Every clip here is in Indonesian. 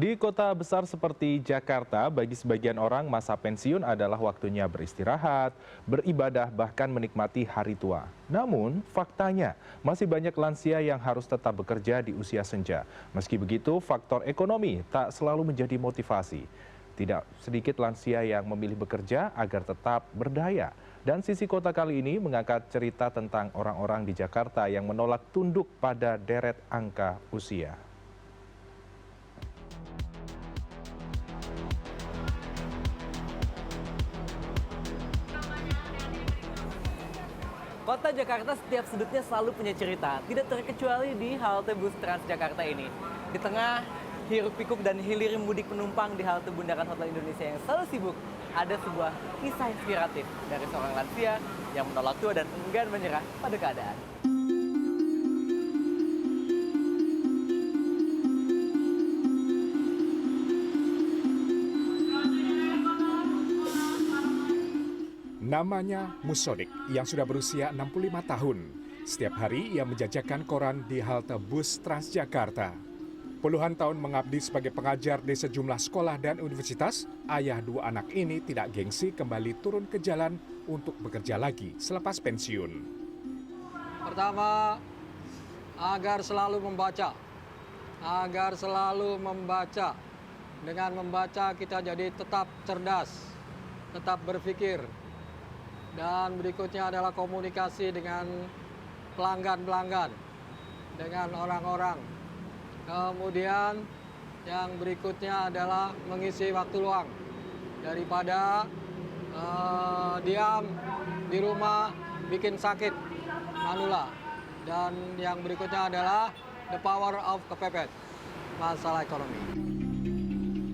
Di kota besar seperti Jakarta, bagi sebagian orang masa pensiun adalah waktunya beristirahat, beribadah, bahkan menikmati hari tua. Namun, faktanya masih banyak lansia yang harus tetap bekerja di usia senja. Meski begitu, faktor ekonomi tak selalu menjadi motivasi. Tidak sedikit lansia yang memilih bekerja agar tetap berdaya. Dan sisi kota kali ini mengangkat cerita tentang orang-orang di Jakarta yang menolak tunduk pada deret angka usia. Kota Jakarta setiap sudutnya selalu punya cerita, tidak terkecuali di halte bus Transjakarta ini. Di tengah hiruk pikuk dan hilir mudik penumpang di halte Bundaran Hotel Indonesia yang selalu sibuk, ada sebuah kisah inspiratif dari seorang lansia yang menolak tua dan enggan menyerah pada keadaan. Namanya Musodik yang sudah berusia 65 tahun. Setiap hari ia menjajakan koran di halte bus Transjakarta. Puluhan tahun mengabdi sebagai pengajar di sejumlah sekolah dan universitas, ayah dua anak ini tidak gengsi kembali turun ke jalan untuk bekerja lagi selepas pensiun. Pertama, agar selalu membaca. Agar selalu membaca. Dengan membaca kita jadi tetap cerdas, tetap berpikir. Dan berikutnya adalah komunikasi dengan pelanggan-pelanggan, dengan orang-orang. Kemudian yang berikutnya adalah mengisi waktu luang. Daripada diam di rumah bikin sakit manula. Dan yang berikutnya adalah the power of kepepet, masalah ekonomi.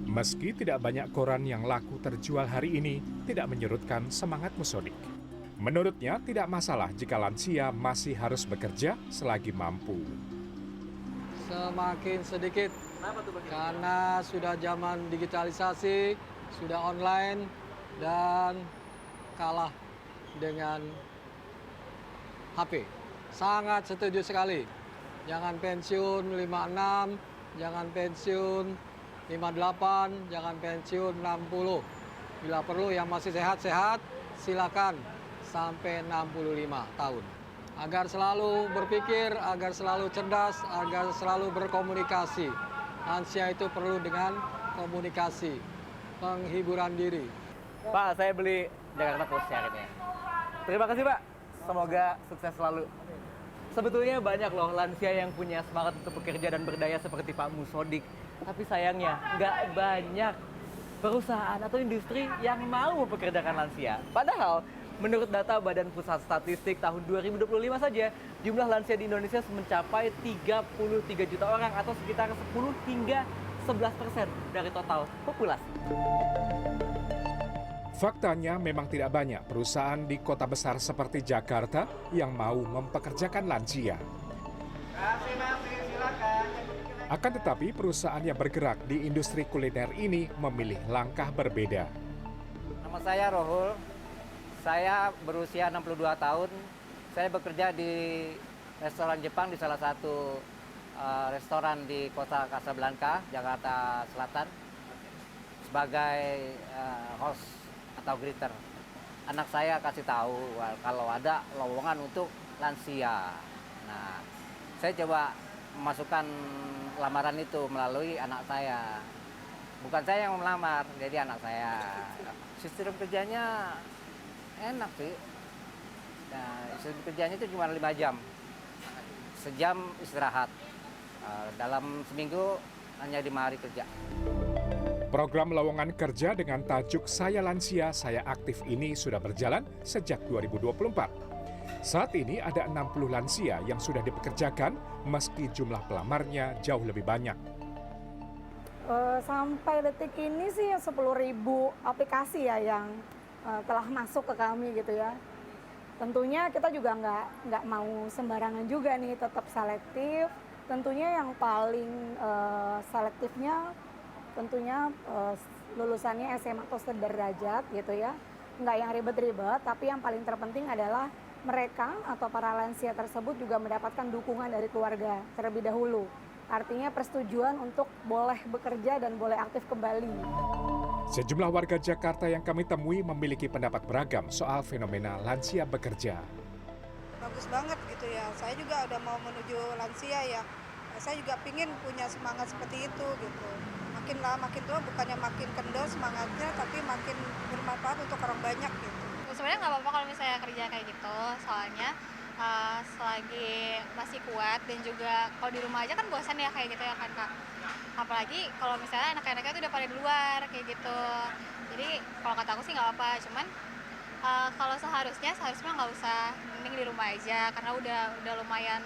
Meski tidak banyak koran yang laku terjual hari ini, tidak menyurutkan semangat Musodik. Menurutnya tidak masalah jika lansia masih harus bekerja selagi mampu. Semakin sedikit, karena sudah zaman digitalisasi, sudah online, dan kalah dengan HP. Sangat setuju sekali. Jangan pensiun 56, jangan pensiun 58, jangan pensiun 60. Bila perlu yang masih sehat-sehat, silakan sampai 65 tahun. Agar selalu berpikir, agar selalu cerdas, agar selalu berkomunikasi. Lansia itu perlu dengan komunikasi, penghiburan diri. Pak, saya beli Jakarta Post hari ini. Terima kasih Pak, semoga sukses selalu. Sebetulnya banyak loh lansia yang punya semangat untuk bekerja dan berdaya seperti Pak Musodik. Tapi sayangnya nggak banyak perusahaan atau industri yang mau mempekerjakan lansia. Padahal menurut data Badan Pusat Statistik tahun 2025 saja, jumlah lansia di Indonesia mencapai 33 juta orang atau sekitar 10 hingga 11% dari total populasi. Faktanya memang tidak banyak perusahaan di kota besar seperti Jakarta yang mau mempekerjakan lansia. Akan tetapi perusahaan yang bergerak di industri kuliner ini memilih langkah berbeda. Nama saya Rohul, saya berusia 62 tahun. Saya bekerja di restoran Jepang di salah satu restoran di kota Casablanca, Jakarta Selatan, sebagai host atau greeter. Anak saya kasih tahu kalau ada lowongan untuk lansia. Nah, saya coba memasukkan lamaran itu melalui anak saya. Bukan saya yang melamar, jadi anak saya. Sistem kerjanya enak sih. Nah, sistem kerjanya itu cuma 5 jam. Sejam istirahat. Dalam seminggu hanya 5 hari kerja. Program lowongan kerja dengan tajuk Saya Lansia, Saya Aktif ini sudah berjalan sejak 2024. Saat ini ada 60 lansia yang sudah dipekerjakan meski jumlah pelamarnya jauh lebih banyak. Sampai detik ini sih 10.000 aplikasi ya yang telah masuk ke kami gitu ya. Tentunya kita juga nggak mau sembarangan juga nih, tetap selektif. Tentunya yang paling selektifnya tentunya lulusannya SMA atau sederajat gitu ya. Nggak yang ribet-ribet, tapi yang paling terpenting adalah mereka atau para lansia tersebut juga mendapatkan dukungan dari keluarga terlebih dahulu. artinya persetujuan untuk boleh bekerja dan boleh aktif kembali. Sejumlah warga Jakarta yang kami temui memiliki pendapat beragam soal fenomena lansia bekerja. Bagus banget gitu ya, saya juga udah mau menuju lansia ya. Saya juga pingin punya semangat seperti itu gitu. Makin tua bukannya makin kendor semangatnya, tapi makin bermanfaat untuk orang banyak gitu. Sebenarnya nggak apa-apa kalau misalnya kerja kayak gitu, soalnya selagi masih kuat dan juga kalau di rumah aja kan bosan ya kayak gitu ya kan Kak. Apalagi kalau misalnya anak-anaknya tuh udah pada di luar kayak gitu. Jadi kalau kata aku sih nggak apa-apa, cuman kalau seharusnya nggak usah, mending di rumah aja karena udah lumayan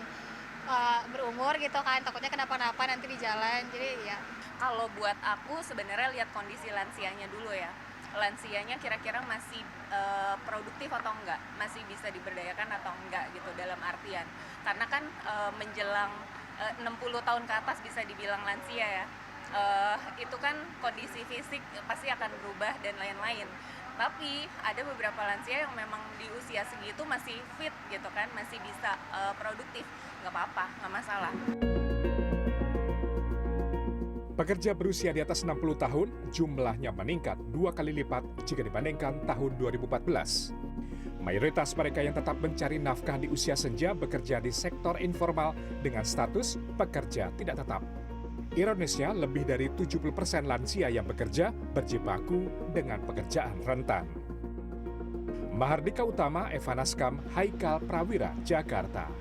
berumur gitu kan, takutnya kenapa-napa nanti di jalan. Jadi ya kalau buat aku sebenarnya lihat kondisi lansianya dulu ya. Lansianya kira-kira masih produktif atau enggak, masih bisa diberdayakan atau enggak gitu dalam artian. Karena kan menjelang 60 tahun ke atas bisa dibilang lansia ya. Itu kan kondisi fisik pasti akan berubah dan lain-lain. Tapi ada beberapa lansia yang memang di usia segitu masih fit gitu kan, masih bisa produktif. Nggak apa-apa, nggak masalah. Pekerja berusia di atas 60 tahun jumlahnya meningkat 2 kali lipat jika dibandingkan tahun 2014. Mayoritas mereka yang tetap mencari nafkah di usia senja bekerja di sektor informal dengan status pekerja tidak tetap. Ironisnya, lebih dari 70% lansia yang bekerja berjibaku dengan pekerjaan rentan. Mahardika Utama, Eva Naskam, Haikal Prawira, Jakarta.